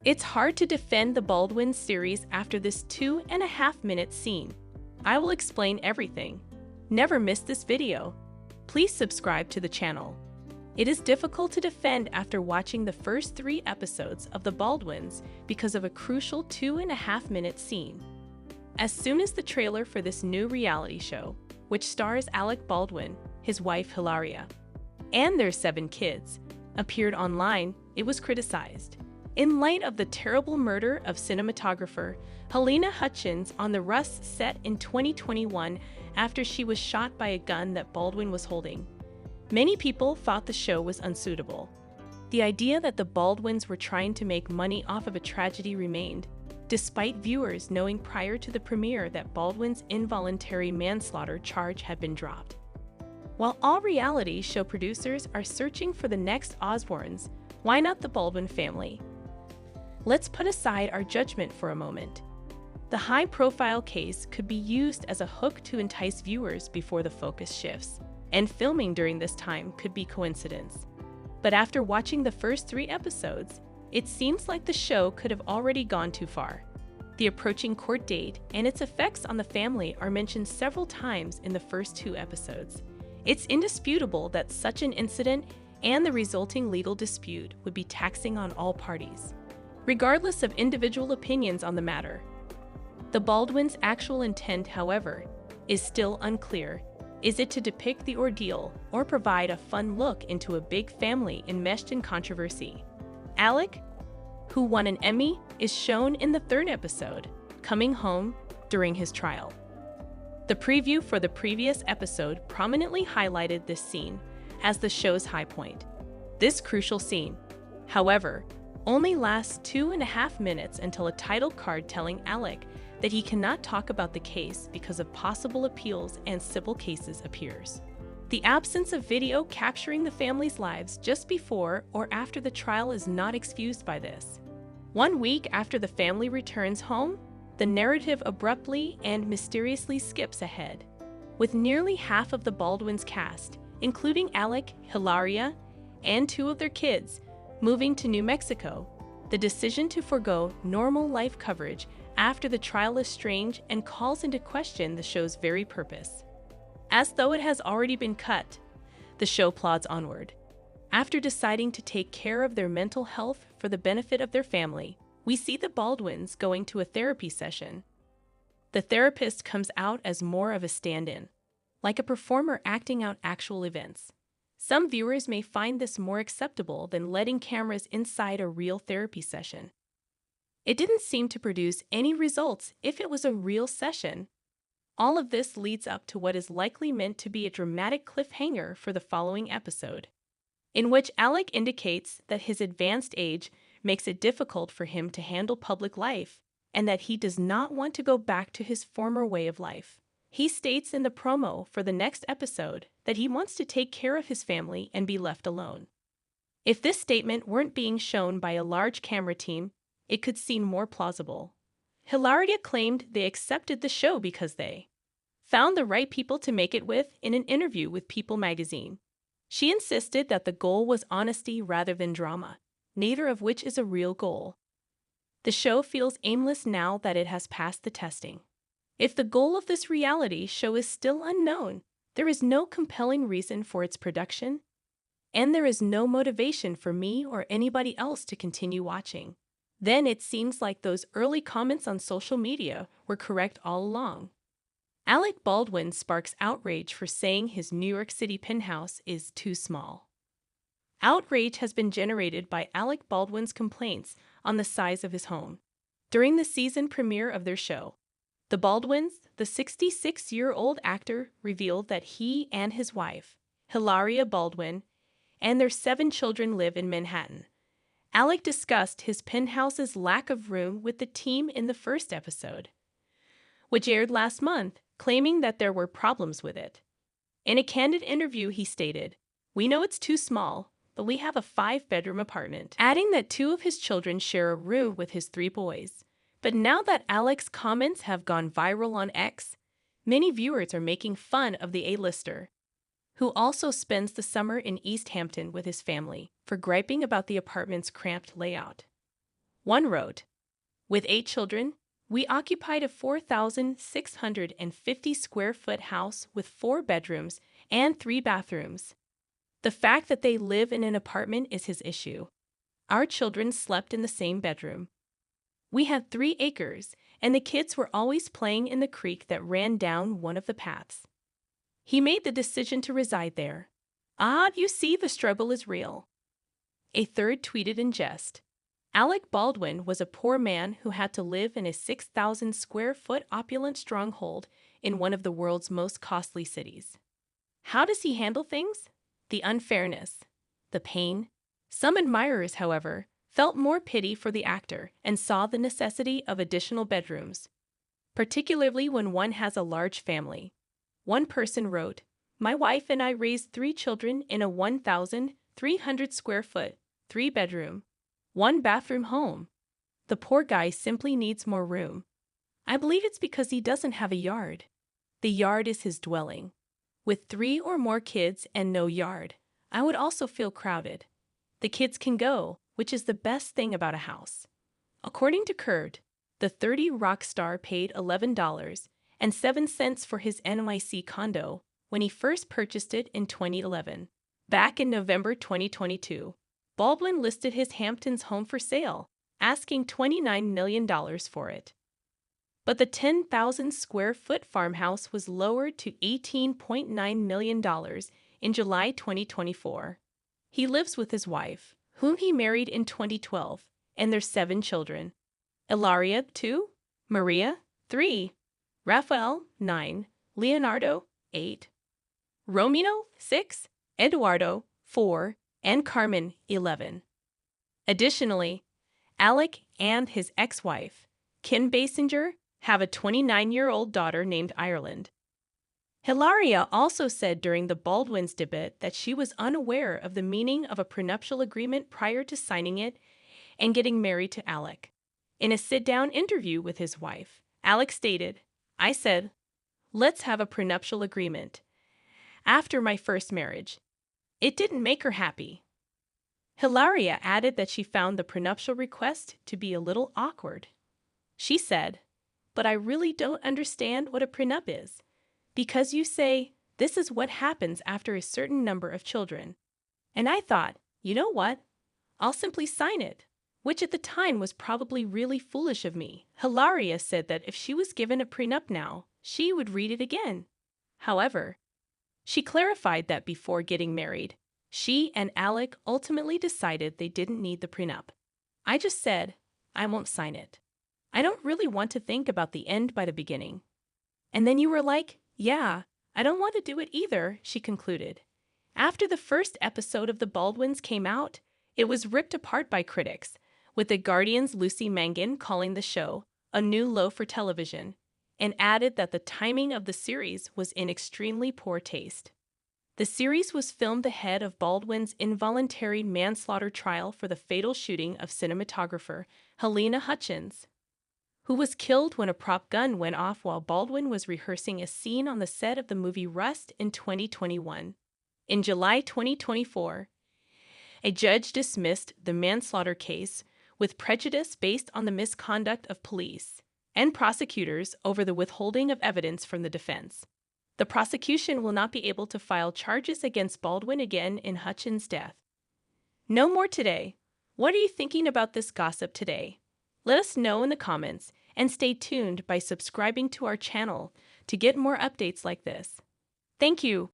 It's hard to defend the Baldwins series after this 2.5-minute scene. I will explain everything. Never miss this video. Please subscribe to the channel. It is difficult to defend after watching the first 3 episodes of The Baldwins because of a crucial 2.5-minute scene. As soon as the trailer for this new reality show, which stars Alec Baldwin, his wife Hilaria, and their 7 kids, appeared online, it was criticized. In light of the terrible murder of cinematographer Helena Hutchins on the Rust set in 2021 after she was shot by a gun that Baldwin was holding, many people thought the show was unsuitable. The idea that the Baldwins were trying to make money off of a tragedy remained, despite viewers knowing prior to the premiere that Baldwin's involuntary manslaughter charge had been dropped. While all reality show producers are searching for the next Osbournes, why not the Baldwin family? Let's put aside our judgment for a moment. The high-profile case could be used as a hook to entice viewers before the focus shifts, and filming during this time could be coincidence. But after watching the first 3 episodes, it seems like the show could have already gone too far. The approaching court date and its effects on the family are mentioned several times in the first 2 episodes. It's indisputable that such an incident and the resulting legal dispute would be taxing on all parties, regardless of individual opinions on the matter. The Baldwins' actual intent, however, is still unclear. Is it to depict the ordeal or provide a fun look into a big family enmeshed in controversy? Alec, who won an Emmy, is shown in the 3rd episode, coming home during his trial. The preview for the previous episode prominently highlighted this scene as the show's high point. This crucial scene, however, only lasts 2.5 minutes until a title card telling Alec that he cannot talk about the case because of possible appeals and civil cases appears. The absence of video capturing the family's lives just before or after the trial is not excused by this. 1 week after the family returns home, the narrative abruptly and mysteriously skips ahead. With nearly half of the Baldwins cast, including Alec, Hilaria, and 2 of their kids, moving to New Mexico, the decision to forego normal life coverage after the trial is strange and calls into question the show's very purpose. As though it has already been cut, the show plods onward. After deciding to take care of their mental health for the benefit of their family, we see the Baldwins going to a therapy session. The therapist comes out as more of a stand-in, like a performer acting out actual events. Some viewers may find this more acceptable than letting cameras inside a real therapy session. It didn't seem to produce any results if it was a real session. All of this leads up to what is likely meant to be a dramatic cliffhanger for the following episode, in which Alec indicates that his advanced age makes it difficult for him to handle public life and that he does not want to go back to his former way of life. He states in the promo for the next episode that he wants to take care of his family and be left alone. If this statement weren't being shown by a large camera team, it could seem more plausible. Hilaria claimed they accepted the show because they found the right people to make it with in an interview with People magazine. She insisted that the goal was honesty rather than drama, neither of which is a real goal. The show feels aimless now that it has passed the testing. If the goal of this reality show is still unknown, there is no compelling reason for its production, and there is no motivation for me or anybody else to continue watching. Then it seems like those early comments on social media were correct all along. Alec Baldwin sparks outrage for saying his New York City penthouse is too small. Outrage has been generated by Alec Baldwin's complaints on the size of his home. During the season premiere of their show, The Baldwins, the 66-year-old actor revealed that he and his wife, Hilaria Baldwin, and their 7 children live in Manhattan. Alec discussed his penthouse's lack of room with the team in the first episode, which aired last month, claiming that there were problems with it. In a candid interview, he stated, "We know it's too small, but we have a 5-bedroom apartment," adding that 2 of his children share a room with his 3 boys. But now that Alec's comments have gone viral on X, many viewers are making fun of the A-lister, who also spends the summer in East Hampton with his family, for griping about the apartment's cramped layout. One wrote, "With 8 children, we occupied a 4,650 square foot house with 4 bedrooms and 3 bathrooms. The fact that they live in an apartment is his issue. Our children slept in the same bedroom. We had 3 acres, and the kids were always playing in the creek that ran down one of the paths. He made the decision to reside there. Ah, you see, the struggle is real." A third tweeted in jest, "Alec Baldwin was a poor man who had to live in a 6,000 square foot opulent stronghold in one of the world's most costly cities. How does he handle things? The unfairness, the pain." Some admirers, however, felt more pity for the actor and saw the necessity of additional bedrooms, particularly when one has a large family. One person wrote, "My wife and I raised 3 children in a 1,300 square foot, 3-bedroom, 1-bathroom home. The poor guy simply needs more room. I believe it's because he doesn't have a yard. The yard is his dwelling. With 3 or more kids and no yard, I would also feel crowded. The kids can go, which is the best thing about a house." According to Curved, the 30 rock star paid $11.07 for his NYC condo when he first purchased it in 2011. Back in November 2022, Baldwin listed his Hamptons home for sale, asking $29 million for it. But the 10,000 square foot farmhouse was lowered to $18.9 million in July 2024. He lives with his wife, whom he married in 2012, and their 7 children. Ilaria, 2, Maria, 3, Rafael, 9, Leonardo, 8, Romino, 6, Eduardo, 4, and Carmen, 11. Additionally, Alec and his ex-wife, Kim Basinger, have a 29-year-old daughter named Ireland. Hilaria also said during the Baldwins debate that she was unaware of the meaning of a prenuptial agreement prior to signing it and getting married to Alec. In a sit-down interview with his wife, Alec stated, "I said, let's have a prenuptial agreement after my first marriage. It didn't make her happy." Hilaria added that she found the prenuptial request to be a little awkward. She said, "But I really don't understand what a prenup is, because you say this is what happens after a certain number of children. And I thought, you know what? I'll simply sign it," which at the time was probably really foolish of me. Hilaria said that if she was given a prenup now, she would read it again. However, she clarified that before getting married, she and Alec ultimately decided they didn't need the prenup. "I just said, I won't sign it. I don't really want to think about the end by the beginning. And then you were like, yeah, I don't want to do it either," she concluded. After the first episode of The Baldwins came out, it was ripped apart by critics, with The Guardian's Lucy Mangan calling the show a new low for television, and added that the timing of the series was in extremely poor taste. The series was filmed ahead of Baldwin's involuntary manslaughter trial for the fatal shooting of cinematographer Helena Hutchins, who was killed when a prop gun went off while Baldwin was rehearsing a scene on the set of the movie Rust in 2021. In July 2024, a judge dismissed the manslaughter case with prejudice based on the misconduct of police and prosecutors over the withholding of evidence from the defense. The prosecution will not be able to file charges against Baldwin again in Hutchins' death. No more today. What are you thinking about this gossip today? Let us know in the comments, and stay tuned by subscribing to our channel to get more updates like this. Thank you.